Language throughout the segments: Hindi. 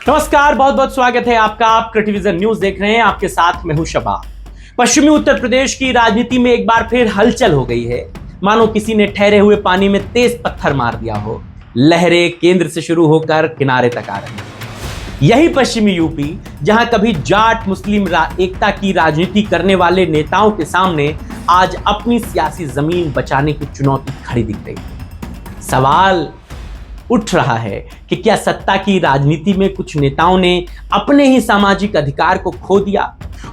नमस्कार, बहुत बहुत स्वागत है आपका। आप क्रिटिविजन न्यूज देख रहे हैं, आपके साथ मैं हूं शबा। पश्चिमी उत्तर प्रदेश की राजनीति में एक बार फिर हलचल हो गई है, मानो किसी ने ठहरे हुए पानी में तेज पत्थर मार दिया हो। लहरें केंद्र से शुरू होकर किनारे तक आ रही हैं। यही पश्चिमी यूपी, जहां कभी जाट मुस्लिम एकता की राजनीति करने वाले नेताओं के सामने आज अपनी सियासी जमीन बचाने की चुनौती खड़ी दिख रही है। सवाल उठ रहा है कि क्या सत्ता की राजनीति में कुछ नेताओं ने अपने ही सामाजिक अधिकार को खो दिया,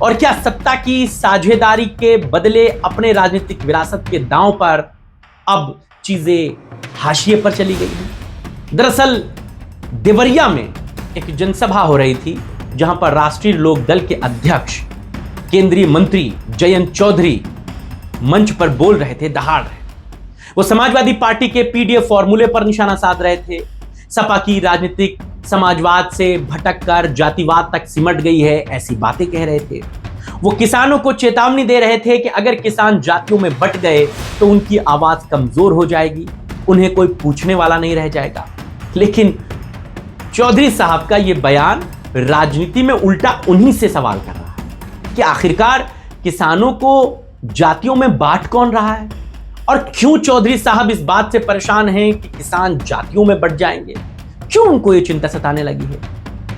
और क्या सत्ता की साझेदारी के बदले अपने राजनीतिक विरासत के दांव पर अब चीजें हाशिए पर चली गई हैं। दरअसल देवरिया में एक जनसभा हो रही थी, जहां पर राष्ट्रीय लोक दल के अध्यक्ष केंद्रीय मंत्री जयंत चौधरी मंच पर बोल रहे थे, दहाड़ रहे। वो समाजवादी पार्टी के पीडीएफ फॉर्मूले पर निशाना साध रहे थे। सपा की राजनीतिक समाजवाद से भटककर जातिवाद तक सिमट गई है, ऐसी बातें कह रहे थे। वो किसानों को चेतावनी दे रहे थे कि अगर किसान जातियों में बंट गए तो उनकी आवाज कमजोर हो जाएगी, उन्हें कोई पूछने वाला नहीं रह जाएगा। लेकिन चौधरी साहब का यह बयान राजनीति में उल्टा उन्हीं से सवाल कर रहा है कि आखिरकार किसानों को जातियों में बांट कौन रहा है, और क्यों चौधरी साहब इस बात से परेशान हैं कि किसान जातियों में बंट जाएंगे। क्यों उनको ये चिंता सताने लगी है।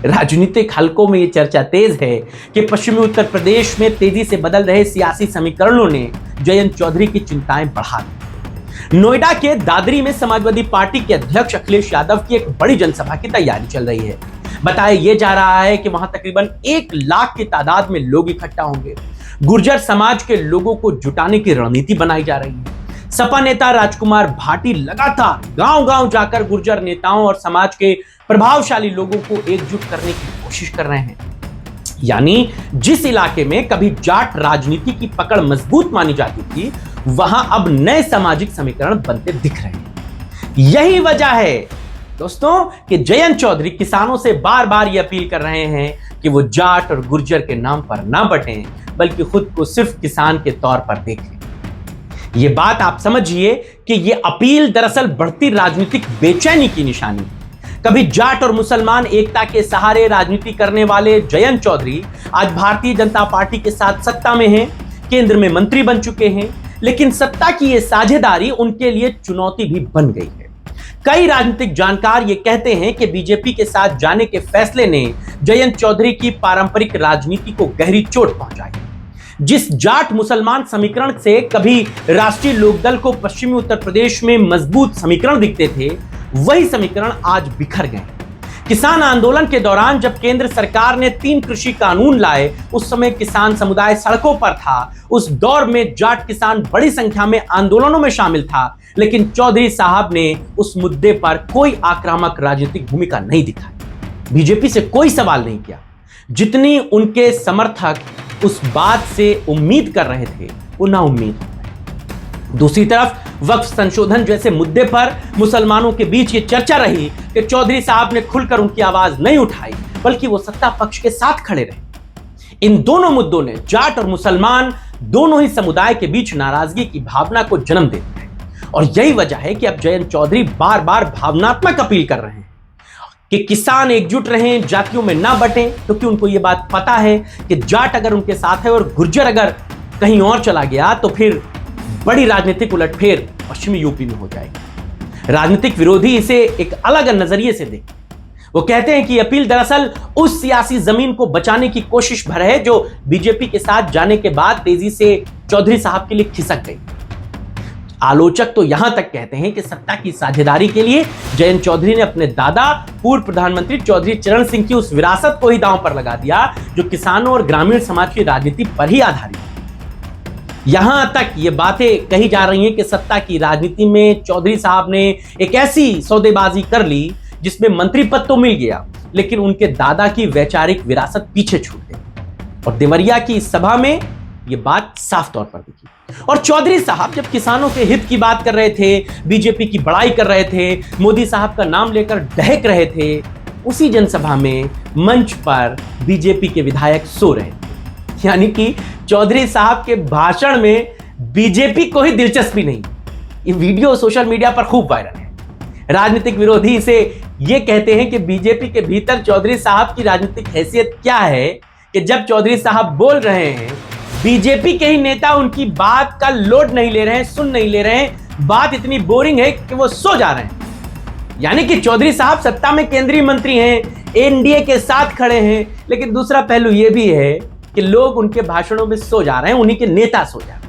राजनीतिक हलकों में ये चर्चा तेज है कि पश्चिमी उत्तर प्रदेश में तेजी से बदल रहे सियासी समीकरणों ने जयंत चौधरी की चिंताएं बढ़ा दी। नोएडा के दादरी में समाजवादी पार्टी के अध्यक्ष अखिलेश यादव की एक बड़ी जनसभा की तैयारी चल रही है। बताया यह जा रहा है कि वहां तकरीबन 1 लाख की तादाद में लोग इकट्ठा होंगे। गुर्जर समाज के लोगों को जुटाने की रणनीति बनाई जा रही है। सपा नेता राजकुमार भाटी लगातार गांव-गांव जाकर गुर्जर नेताओं और समाज के प्रभावशाली लोगों को एकजुट करने की कोशिश कर रहे हैं। यानी जिस इलाके में कभी जाट राजनीति की पकड़ मजबूत मानी जाती थी, वहां अब नए सामाजिक समीकरण बनते दिख रहे हैं। यही वजह है दोस्तों कि जयंत चौधरी किसानों से बार बार यह अपील कर रहे हैं कि वो जाट और गुर्जर के नाम पर ना बटें, बल्कि खुद को सिर्फ किसान के तौर पर देखें। यह बात आप समझिए कि यह अपील दरअसल बढ़ती राजनीतिक बेचैनी की निशानी है। कभी जाट और मुसलमान एकता के सहारे राजनीति करने वाले जयंत चौधरी आज भारतीय जनता पार्टी के साथ सत्ता में हैं, केंद्र में मंत्री बन चुके हैं, लेकिन सत्ता की यह साझेदारी उनके लिए चुनौती भी बन गई है। कई राजनीतिक जानकार ये कहते हैं कि बीजेपी के साथ जाने के फैसले ने जयंत चौधरी की पारंपरिक राजनीति को गहरी चोट पहुंचाई। जिस जाट मुसलमान समीकरण से कभी राष्ट्रीय लोकदल को पश्चिमी उत्तर प्रदेश में मजबूत समीकरण दिखते थे, वही समीकरण आज बिखर गए। किसान आंदोलन के दौरान जब केंद्र सरकार ने 3 कृषि कानून लाए, उस समय किसान समुदाय सड़कों पर था। उस दौर में जाट किसान बड़ी संख्या में आंदोलनों में शामिल था, लेकिन चौधरी साहब ने उस मुद्दे पर कोई आक्रामक राजनीतिक भूमिका नहीं दिखाई। बीजेपी से कोई सवाल नहीं किया। जितनी उनके समर्थक उस बात से उम्मीद कर रहे थे, वो ना उम्मीद हो गए। दूसरी तरफ वक्फ संशोधन जैसे मुद्दे पर मुसलमानों के बीच ये चर्चा रही कि चौधरी साहब ने खुलकर उनकी आवाज नहीं उठाई, बल्कि वो सत्ता पक्ष के साथ खड़े रहे। इन दोनों मुद्दों ने जाट और मुसलमान दोनों ही समुदाय के बीच नाराजगी की भावना को जन्म देते हैं, और यही वजह है कि अब जयंत चौधरी बार बार भावनात्मक अपील कर रहे हैं कि किसान एकजुट रहें, जातियों में ना बटें, क्योंकि उनको यह बात पता है कि जाट अगर उनके साथ है और गुर्जर अगर कहीं और चला गया तो फिर बड़ी राजनीतिक उलटफेर पश्चिमी यूपी में हो जाएगी। राजनीतिक विरोधी इसे एक अलग नजरिए से देखें। वो कहते हैं कि अपील दरअसल उस सियासी जमीन को बचाने की कोशिश भर है जो बीजेपी के साथ जाने के बाद तेजी से चौधरी साहब के लिए खिसक गई। आलोचक तो यहां तक कहते हैं कि सत्ता की साझेदारी के लिए जयंत चौधरी ने अपने दादा पूर्व प्रधानमंत्री चौधरी चरण सिंह की उस विरासत को ही दांव पर लगा दिया, जो किसानों और ग्रामीण समाज की राजनीति पर ही आधारित है। यहां तक ये बातें कही जा रही हैं कि सत्ता की राजनीति में चौधरी साहब ने एक ऐसी सौदेबाजी कर ली जिसमें मंत्री पद तो मिल गया, लेकिन उनके दादा की वैचारिक विरासत पीछे छूट गई। और देवरिया की इस सभा में यह बात साफ तौर पर दिखी। और चौधरी साहब जब किसानों के हित की बात कर रहे थे, बीजेपी की बड़ाई कर रहे थे, मोदी साहब का नाम लेकर दहक रहे थे, उसी जनसभा में मंच पर बीजेपी के विधायक सो रहे थे। यानी कि चौधरी साहब के भाषण में बीजेपी को ही दिलचस्पी नहीं। ये वीडियो सोशल मीडिया पर खूब वायरल है। राजनीतिक विरोधी इसे ये कहते हैं कि बीजेपी के भीतर चौधरी साहब की राजनीतिक हैसियत क्या है कि जब चौधरी साहब बोल रहे हैं, बीजेपी के ही नेता उनकी बात का लोड नहीं ले रहे हैं, सुन नहीं ले रहे हैं, बात इतनी बोरिंग है कि वो सो जा रहे हैं। यानी कि चौधरी साहब सत्ता में केंद्रीय मंत्री हैं, एनडीए के साथ खड़े हैं, लेकिन दूसरा पहलू यह भी है कि लोग उनके भाषणों में सो जा रहे हैं, उन्हीं के नेता सो जा रहे हैं।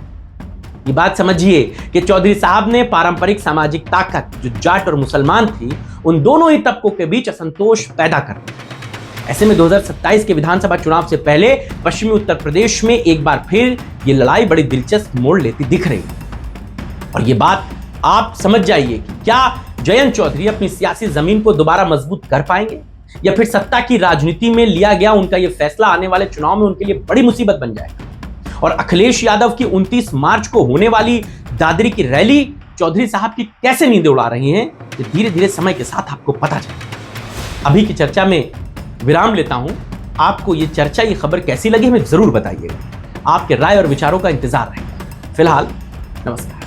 ये बात समझिए कि चौधरी साहब ने पारंपरिक सामाजिक ताकत जो जाट और मुसलमान थी, उन दोनों ही तबकों के बीच असंतोष पैदा कर दिया। ऐसे में 2027 के विधानसभा चुनाव से पहले पश्चिमी उत्तर प्रदेश में एक बार फिर ये लड़ाई बड़ी दिलचस्प मोड़ लेती दिख रही है। और ये बात आप समझ जाइए कि क्या जयंत चौधरी अपनी सियासी जमीन को दोबारा मजबूत कर पाएंगे, या फिर सत्ता की राजनीति में लिया गया उनका यह फैसला आने वाले चुनाव में उनके लिए बड़ी मुसीबत बन जाएगा। और अखिलेश यादव की 29 मार्च को होने वाली दादरी की रैली चौधरी साहब की कैसे नींदें उड़ा रही हैं, ये धीरे धीरे समय के साथ आपको पता चलेगा। अभी की चर्चा में विराम लेता हूं। आपको ये चर्चा, ये खबर कैसी लगी हमें जरूर बताइएगा। आपके राय और विचारों का इंतजार रहेगा। फिलहाल नमस्कार।